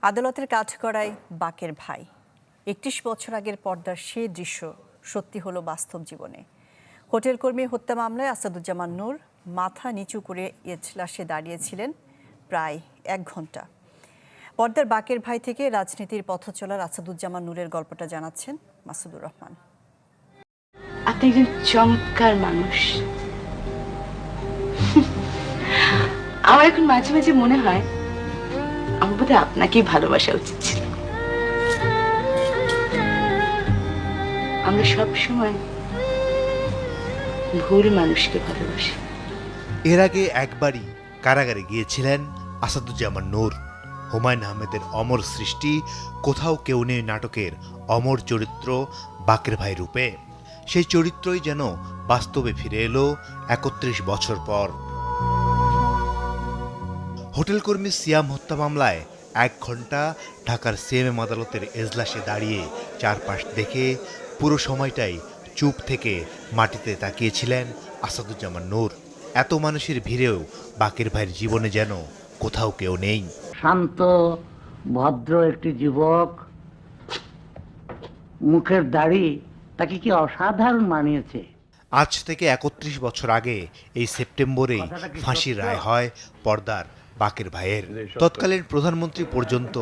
আদালতের কাঠগড়ায় বাকের ভাই ৩১ বছর আগের পর্দার সেই দৃশ্য সত্যি হলো বাস্তব জীবনে। হোটেল কর্মী হত্যা মামলায় আসাদুজ্জামান নূর মাথা নিচু করে এজলাসে দাঁড়িয়েছিলেন প্রায় ১ ঘন্টা। পর্দার বাকের ভাই থেকে রাজনীতির পথ চলার আসাদুজ্জামান নূরের গল্পটা জানাচ্ছেন মাসুদুর রহমান। আপনি একজন চমৎকার মানুষ। আমার এখন মাঝে মাঝে মনে হয় আমার বোধহয় আপনাকেই ভালোবাসা উচিত ছিল। আমরা সব সময় ভুল মানুষকে ভালোবাসি। এর আগে একবারই কারাগারে গিয়েছিলেন আসাদুজ্জামান নূর। হুমায়ুন আহমেদের অমর সৃষ্টি কোথাও কেউ নেই নাটকের অমর চরিত্র বাকের ভাই রূপে। সেই চরিত্রই যেন বাস্তবে ফিরে এলো ৩১ বছর পর। হোটেল কর্মী সিয়াম হত্যা মামলায় ১ ঘন্টা ঢাকার সিএমএম আদালতের এজলাসে দাঁড়িয়ে চারপাশ দেখে পুরো সময়টাই চুপ থেকে মাটিতে তাকিয়েছিলেন আসাদুজ্জামান নূর। এত মানুষের ভিড়েও বাকের ভাইয়ের জীবনে যেন কোথাও কেউ নেই। শান্ত ভদ্র একটি যুবক, মুখের দাড়ি তাকে কি অসাধারণ মানিয়েছে। আজ থেকে ৩১ বছর আগে এই সেপ্টেম্বরেই ফাঁসির রায় হয় পর্দার বাকের ভাইয়ের। তৎকালীন প্রধানমন্ত্রী পর্যন্ত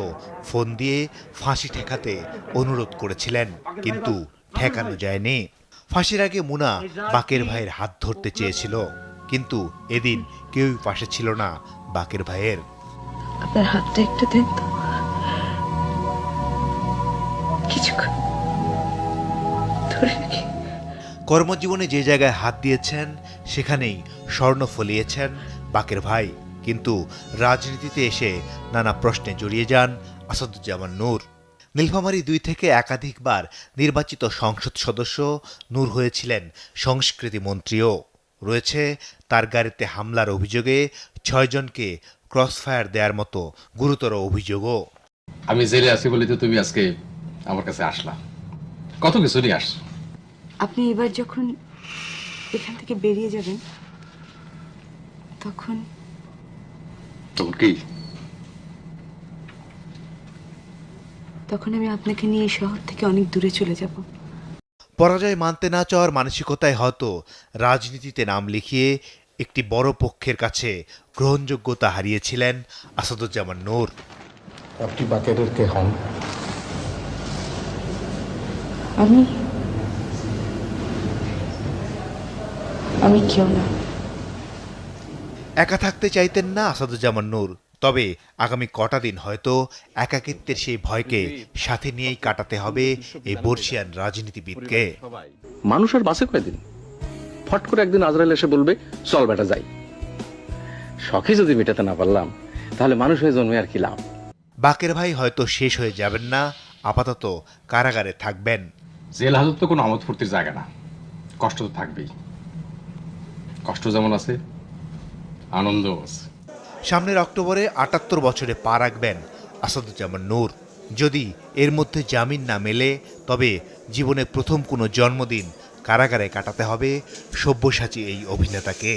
ফোন দিয়ে ফাঁসি ঠেকাতে অনুরোধ করেছিলেন, কিন্তু ঠেকানো যায়নি। ফাঁসির আগে মুনা বাকের ভাইয়ের হাত ধরতে চেয়েছিল, কিন্তু এদিন কেউই পাশে ছিল না বাকের ভাইয়ের। আপনার হাতটা একটু দেন তো, কিছুক্ষণ ধরে রাখি। কর্মজীবনে যে জায়গায় হাত দিয়েছেন সেখানেই স্বর্ণ ফলিয়েছেন বাকের ভাই, কিন্তু রাজনীতিতে এসে নানা প্রশ্নে জড়িয়ে যান আসাদুজ্জামান নূর। নীলফামারী ২ থেকে একাধিকবার নির্বাচিত সংসদ সদস্য নূর হয়েছিলেন সংস্কৃতি মন্ত্রীও। রয়েছে তার গাড়িতে হামলার অভিযোগে ৬ জনকে ক্রসফায়ার দেওয়ার মতো গুরুতর অভিযোগও। আমি জেলে আছি বলে তো তুমি আজকে আমার কাছে আসলা, কত কিছু নিয়ে আস। আপনি এবার যখন এখান থেকে বেরিয়ে যাবেন তখন কি তখন আমি আপনাকে নিয়ে এই শহর থেকে অনেক দূরে চলে যাব। পরাজয় মানতে না চাওয়ার মানসিকতায় হয়তো রাজনীতিতে নাম লিখিয়ে একটি বড় পক্ষের কাছে গ্রহণযোগ্যতা হারিয়েছিলেন আসাদুজ্জামান নূর। আপনি বাকেরের কে হন? আমি কেউ না। একা থাকতে চাইতেন না আসাদুজ্জামান নূর, তবে আগামী কটা দিন হয়তো একাকিত্বের সেই ভয়কে সাথে নিয়েই কাটাতে হবে এই বর্ষিয়ান রাজনীতিবিদকে। মানুষের বাসে কয়দিন, ফট করে একদিন আজরাইল এসে বলবে চল বেটা যাই। শখে যদি মেটাতে না পারলাম তাহলে মানুষ হয়ে জন্মে আর কি লাভ। বাকের ভাই হয়তো শেষ হয়ে যাবেন না, আপাতত কারাগারে থাকবেন। জেল হাজত তো কোনো আমোদ ফুর্তির জায়গা না, কষ্ট তো থাকবেই। কষ্ট যেমন আছে আনন্দও আছে। সামনের অক্টোবরে ৭৮ বছরে পা রাখবেন আসাদুজ্জামান নূর। যদি এর মধ্যে জামিন না মেলে তবে জীবনের প্রথম কোনো জন্মদিন কারাগারে কাটাতে হবে সব্যসাচী এই অভিনেতাকে।